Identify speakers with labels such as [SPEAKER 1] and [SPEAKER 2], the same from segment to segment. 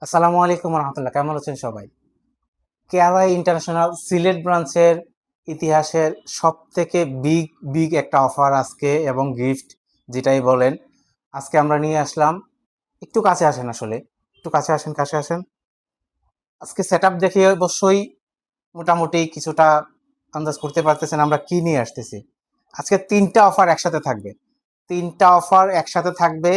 [SPEAKER 1] আসসালামু আলাইকুম রহমতুল্লাহ, কেমন আছেন সবাই? কেআরআই ইন্টারন্যাশনাল সিলেট ব্রাঞ্চের ইতিহাসের সব থেকে বিগ বিগ একটা অফার আজকে এবং গিফট যেটাই বলেন, আজকে আমরা নিয়ে আসলাম। একটু কাছে আসেন, আসলে একটু কাছে আসেন, কাছে আসেন। আজকে সেট আপ দেখে অবশ্যই মোটামুটি কিছুটা আন্দাজ করতে পারতেছেন আমরা কি নিয়ে আসতেছি। আজকে তিনটা অফার একসাথে থাকবে, তিনটা অফার একসাথে থাকবে।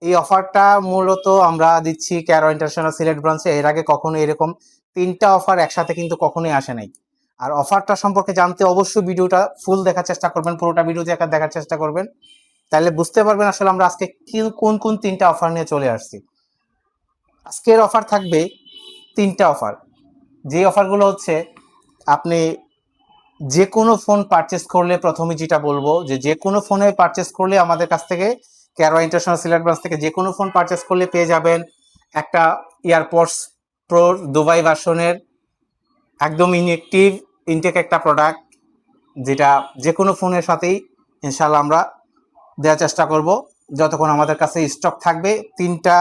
[SPEAKER 1] এই অফারটা মূলত আমরা দিচ্ছি ক্যারো ইন্টারন্যাশনাল সিলেট ব্রাঞ্চে। এর আগে কখনো এরকম তিনটা অফার একসাথে কিন্তু কখনোই আসে নাই। আর অফারটা সম্পর্কে জানতে অবশ্যই ভিডিওটা ফুল দেখার চেষ্টা করবেন, পুরোটা ভিডিও দেখার চেষ্টা করবেন, তাহলে বুঝতে পারবেন আসলে আমরা আজকে কি কোন কোন তিনটা অফার নিয়ে চলে আসছি। আজকের অফার থাকবে তিনটা অফার। যে অফারগুলো হচ্ছে, আপনি যে কোনো ফোন পারচেস করলে, প্রথমে যেটা বলবো যে কোনো ফোনে পারচেস করলে আমাদের কাছ থেকে, ক্যারো ইন্টারন্যাশনাল সিলেট ব্রাঞ্চ থেকে যে কোনো ফোন পারচেস করলে পেয়ে যাবেন একটা এয়ারপডস প্রো দুবাই ভার্সনের একদম ইনএক্টিভ ইনটেক একটা প্রোডাক্ট, যেটা যে কোনো ফোনের সাথেই ইনশাল্লাহ আমরা দেওয়ার চেষ্টা করব যতক্ষণ আমাদের কাছে স্টক থাকবে। তিনটা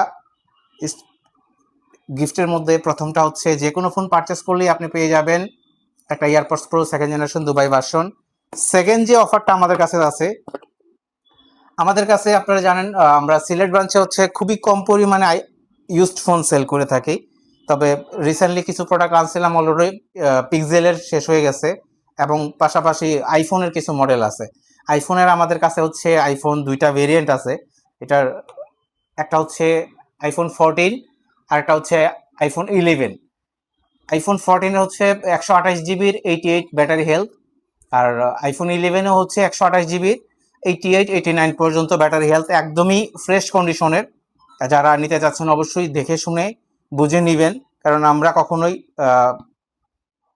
[SPEAKER 1] গিফটের মধ্যে প্রথমটা হচ্ছে, যে কোনো ফোন পারচেস করলেই আপনি পেয়ে যাবেন একটা AirPods pro second generation Dubai version. Second যে অফারটা আমাদের কাছে আছে, আমাদের কাছে আপনারা জানেন আমরা সিলেট ব্রাঞ্চে হচ্ছে খুবই কম পরিমাণে ইউজড ফোন সেল করে থাকি। তবে রিসেন্টলি কিছু প্রোডাক্ট আনছিলাম, অলরেডি পিক্সেলের শেষ হয়ে গেছে এবং পাশাপাশি আইফোনের কিছু মডেল আছে। আইফোনের আমাদের কাছে হচ্ছে আইফোন দুইটা ভেরিয়েন্ট আছে। এটার একটা হচ্ছে আইফোন 14, আর একটা হচ্ছে আইফোন 11। আইফোন 14 হচ্ছে 128 জিবির 88 ব্যাটারি হেলথ, আর আইফোন 11 হচ্ছে 128 জিবির 88-89 পর্যন্ত ব্যাটারি হেলথ, একদমই ফ্রেশ কন্ডিশনের। যারা নিতে চাচ্ছেন অবশ্যই দেখে শুনে বুঝে নেবেন, কারণ আমরা কখনোই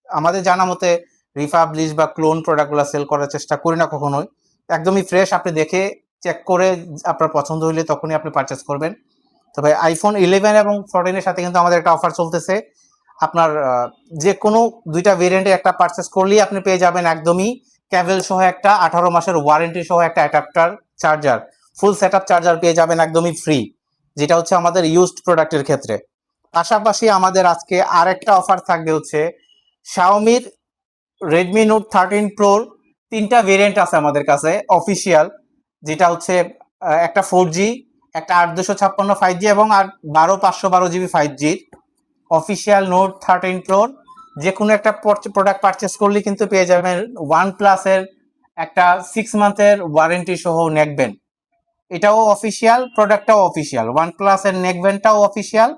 [SPEAKER 1] আমাদের জানা মতে রিফাবলিশ বা ক্লোন প্রোডাক্টগুলো সেল করার চেষ্টা করি না কখনোই। একদমই ফ্রেশ, আপনি দেখে চেক করে আপনার পছন্দ হইলে তখনই আপনি পারচেস করবেন। তবে আইফোন 11 এবং 14-এর সাথে কিন্তু আমাদের একটা অফার চলতেছে। আপনার যে কোনো দুইটা ভেরিয়েন্টে একটা পারচেস করলেই আপনি পেয়ে যাবেন একদমই ক্যাবেল সহ একটা 18 মাসের ওয়ারেন্টি সহ একটা adapter charger, full set up charger পেয়ে যাবেন একদমই ফ্রি, যেটা হচ্ছে আমাদের ইউজড প্রোডাক্টের ক্ষেত্রে। পাশাপাশি আমাদের আজকে আরেকটা অফার থাকবে হচ্ছে শাওমির রেডমি নোট 13 প্রোর তিনটা ভেরিয়েন্ট আছে আমাদের কাছে অফিসিয়াল, যেটা হচ্ছে একটা 4G, একটা 8256 5G এবং আর 12/512 GB 5G অফিসিয়াল নোট 13 প্রোর। যে কোনো একটা প্রোডাক্ট পারচেস করলে কিন্তু পেয়ে যাবেন ওয়ান প্লাসের একটা 6 মান্থের ওয়ারেন্টি সহ নেকবেন। এটাও অফিসিয়াল, প্রোডাক্টটাও অফিসিয়াল, ওয়ান প্লাসের নেকবেনটাও অফিসিয়াল